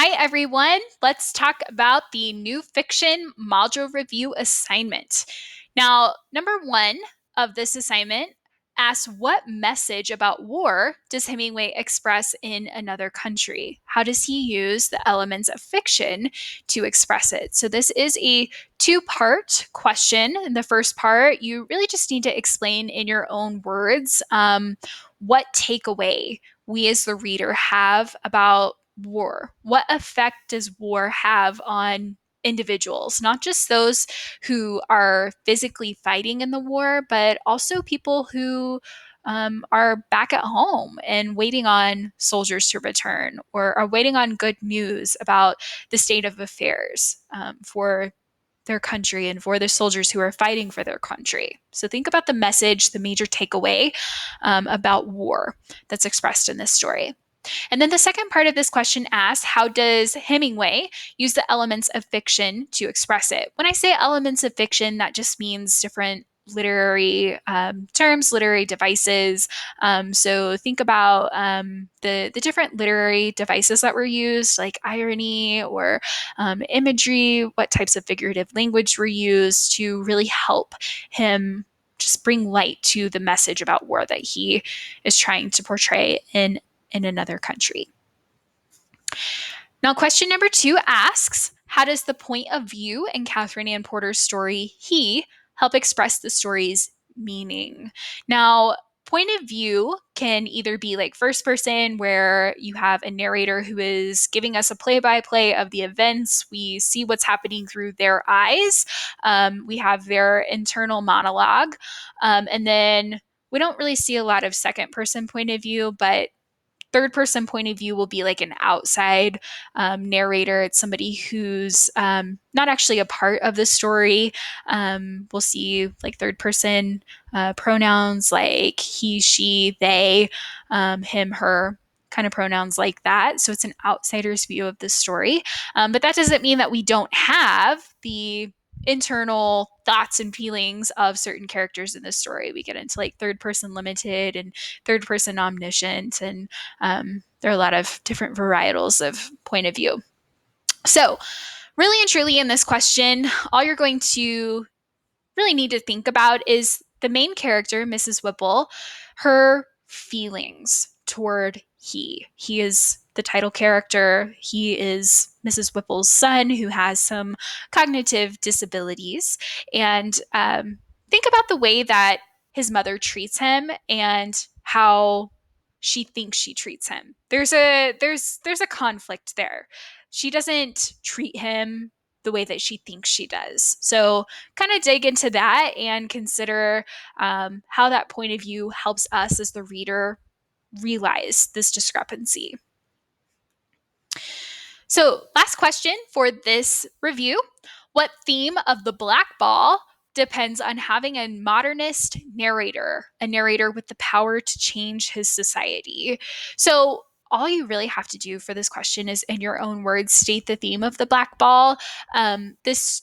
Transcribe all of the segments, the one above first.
Hi, everyone. Let's talk about the new fiction module review assignment. Now, number one of this assignment asks, what message about war does Hemingway express in another country? How does he use the elements of fiction to express it? So this is a two-part question. In the first part, you really just need to explain in your own words what takeaway we as the reader have about war. What effect does war have on individuals, not just those who are physically fighting in the war, but also people who are back at home and waiting on soldiers to return or are waiting on good news about the state of affairs for their country and for the soldiers who are fighting for their country. So think about the message, the major takeaway about war that's expressed in this story. And then the second part of this question asks, how does Hemingway use the elements of fiction to express it? When I say elements of fiction, that just means different literary terms, literary devices. So think about the different literary devices that were used, like irony or imagery, what types of figurative language were used to really help him just bring light to the message about war that he is trying to portray in another country. Now, question number two asks, how does the point of view in Catherine Ann Porter's story, He, help express the story's meaning? Now, point of view can either be like first person, where you have a narrator who is giving us a play-by-play of the events. We see what's happening through their eyes. We have their internal monologue. And then we don't really see a lot of second person point of view, but third person point of view will be like an outside narrator. It's somebody who's not actually a part of the story. We'll see like third person pronouns like he, she, they, him, her, kind of pronouns like that. So it's an outsider's view of the story. But that doesn't mean that we don't have the internal thoughts and feelings of certain characters in the story. We get into like third person limited and third person omniscient, and there are a lot of different varietals of point of view. So, really and truly, in this question, all you're going to really need to think about is the main character, Mrs. Whipple, her feelings toward he. He is the title character. He is Mrs. Whipple's son who has some cognitive disabilities. And think about the way that his mother treats him and how she thinks she treats him. There's a conflict there. She doesn't treat him the way that she thinks she does. So kind of dig into that and consider how that point of view helps us as the reader realize this discrepancy. So, last question for this review. What theme of the Black Ball depends on having a modernist narrator, a narrator with the power to change his society? So, all you really have to do for this question is, in your own words, state the theme of the Black Ball. This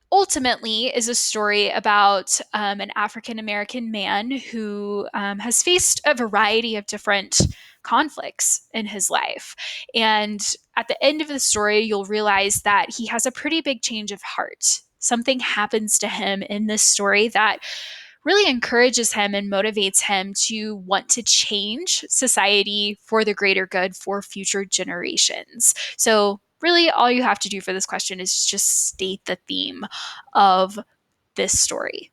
ultimately is a story about an African American man who has faced a variety of different conflicts in his life. And at the end of the story, you'll realize that he has a pretty big change of heart. Something happens to him in this story that really encourages him and motivates him to want to change society for the greater good for future generations. So, really, all you have to do for this question is just state the theme of this story.